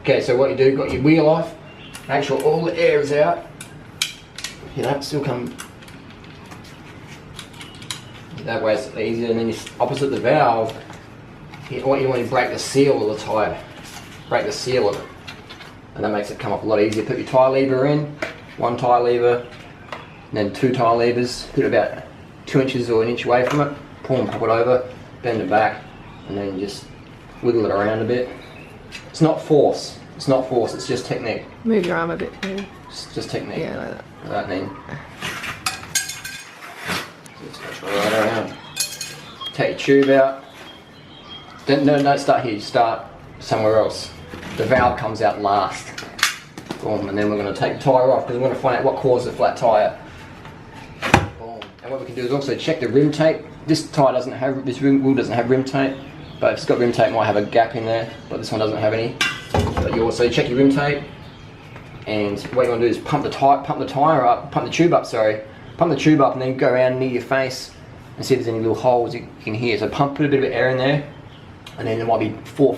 Okay, so what you do, got your wheel off, make sure all the air is out. You don't still come. That way it's easier, and then you opposite the valve, what you want to break the seal of the tyre. Break the seal of it. And that makes it come off a lot easier. Put your tyre lever in, one tyre lever, and then two tyre levers. Put it about 2 inches or an inch away from it. Pull and pop it over, bend it back, and then just wiggle it around a bit. It's not force. It's not force. It's just technique. Move your arm a bit. Maybe. It's just technique. Yeah, like that. Like that then. Just go right around. Take your tube out. Don't start here. Start somewhere else. The valve comes out last. Boom, and then we're going to take the tyre off because we want to find out what causes a flat tyre. Boom. And what we can do is also check the rim tape. This tyre doesn't have, this wheel doesn't have rim tape, but if it's got rim tape, it might have a gap in there, but this one doesn't have any. But you also check your rim tape, and what you want to do is pump the tube up, and then go around near your face and see if there's any little holes you can hear. So put a bit of air in there, and then there might be four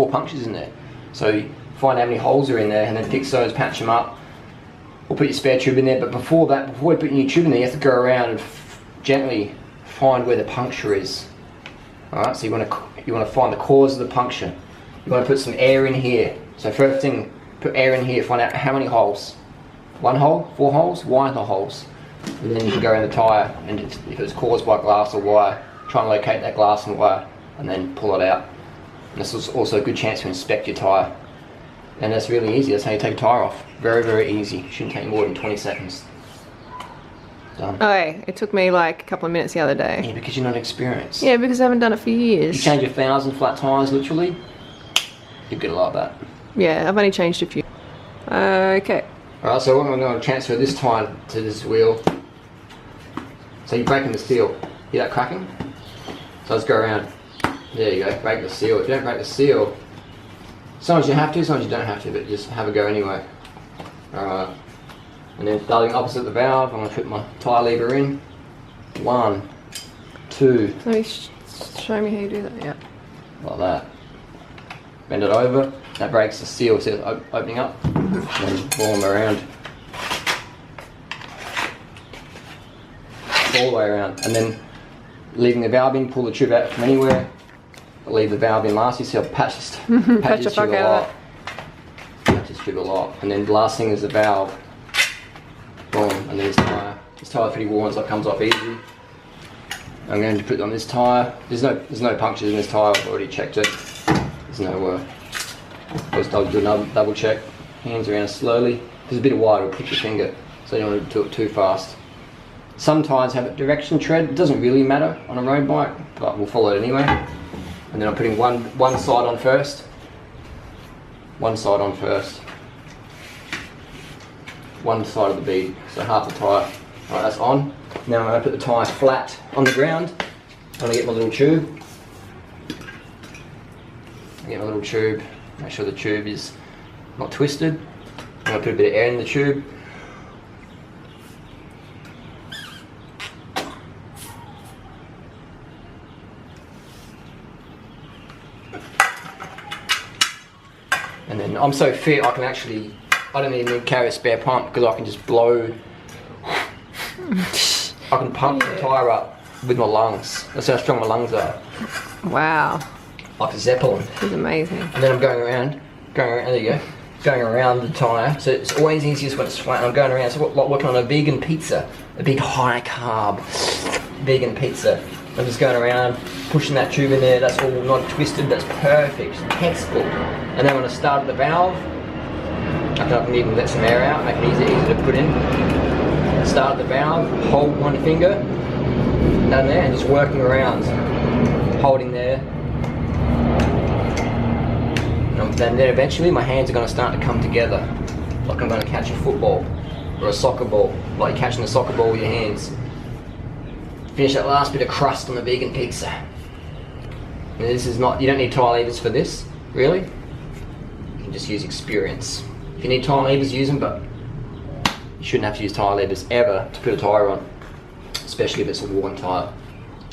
punctures in there. So find how many holes are in there, and then fix those, patch them up, or put your spare tube in there. But before you put your tube in there, you have to go around and gently find where the puncture is. Alright, so you want to find the cause of the puncture. You want to put some air in here. So first thing, put air in here, find out how many holes. 1 hole, 4 holes, why the holes? And then you can go around the tyre, and if it's caused by glass or wire, try and locate that glass and wire, and then pull it out. And this is also a good chance to inspect your tyre. And that's really easy. That's how you take a tyre off. Very, very easy. Shouldn't take more than 20 seconds. Done. Okay, it took me like a couple of minutes the other day. Yeah, because you're not experienced. Yeah, because I haven't done it for years. You change 1,000 flat tyres, literally, you get a lot of that. Yeah, I've only changed a few. Okay. Alright, so I'm going to transfer this tyre to this wheel. So you're breaking the seal. Hear that cracking? So let's go around. There you go, break the seal. If you don't break the seal, sometimes you have to, sometimes you don't have to, but just have a go anyway. Alright. And then starting opposite the valve, I'm going to put my tyre lever in. 1, 2. Let me show me how you do that. Yeah. Like that. Bend it over. That breaks the seal, so it's opening up. And then pull them around. All the way around. And then leaving the valve in, pull the tube out from anywhere. Leave the valve in last. You see I'll patch this tube a lot. Patch this tube a lot. And then the last thing is the valve. Boom, and then this tyre. This tyre's pretty worn, so it comes off easy. I'm going to put it on this tyre. There's no punctures in this tyre. I've already checked it. There's no. Just do another double check. Hands around slowly. If there's a bit of wire, it'll prick your finger, so you don't want to do it too fast. Some tyres have a direction tread. It doesn't really matter on a road bike, but we'll follow it anyway. And then I'm putting one side on first. One side on first. One side of the bead, so half the tyre. Alright, that's on. Now I'm going to put the tyre flat on the ground. I'm going to get my little tube. Get my little tube. Make sure the tube is not twisted. I'm going to put a bit of air in the tube. And then I'm so fit I can actually, I don't even need to carry a spare pump because I can just blow. I can pump the tyre up with my lungs. That's how strong my lungs are. Wow. Like a Zeppelin. This is amazing. And then I'm going around, there you go. Going around the tyre. So it's always easiest when it's flat. I'm going around, so like working on a vegan pizza. A big high carb vegan pizza. I'm just going around, pushing that tube in there. That's all not twisted, that's perfect. Textbook. And then when I start the valve, I can even let some air out, make it easy to put in. Start the valve, hold one finger down there and just working around, holding there. And then eventually my hands are going to start to come together, like I'm going to catch a football or a soccer ball, like you're catching a soccer ball with your hands. Finish that last bit of crust on the vegan pizza. And this is not, you don't need tyre levers for this, really. You can just use experience. If you need tyre levers, use them, but you shouldn't have to use tyre levers ever to put a tyre on, especially if it's a worn tyre.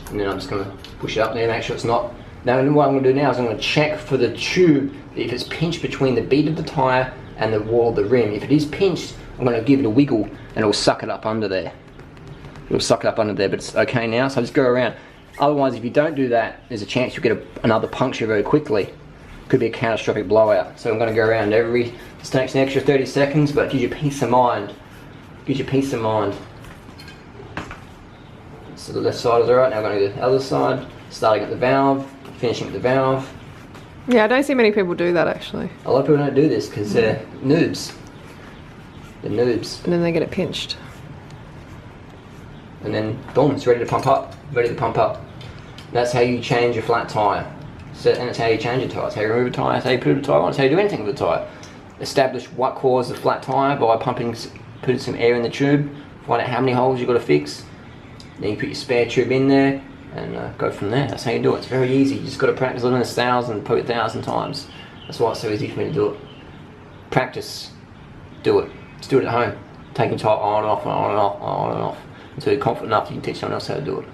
And then I'm just going to push it up there, make sure it's not Now what I'm going to do now is I'm going to check for the tube if it's pinched between the bead of the tyre and the wall of the rim. If it is pinched, I'm going to give it a wiggle and it'll suck it up under there. It'll suck it up under there, but it's okay now, so I just go around. Otherwise, if you don't do that, there's a chance you'll get another puncture very quickly. Could be a catastrophic blowout. So I'm going to go around this takes an extra 30 seconds, but it gives you peace of mind. Gives you peace of mind. So the left side is alright, now I'm going to go to the other side, starting at the valve, finishing at the valve. Yeah, I don't see many people do that actually. A lot of people don't do this because they're noobs. They're noobs. And then they get it pinched. And then boom, it's ready to pump up. Ready to pump up. That's how you change a flat tyre. So, and that's how you change a tyre. That's how you remove a tyre, that's how you put a tyre on, that's how you do anything with a tyre. Establish what caused the flat tyre by putting some air in the tube, find out how many holes you've got to fix. Then you put your spare tube in there and go from there. That's how you do it. It's very easy. You just got to practice living this 1,000, probably 1,000 times. That's why it's so easy for me to do it. Practice. Do it. Just do it at home. Taking tyre on and off and on and off and on and off until you're confident enough you can teach someone else how to do it.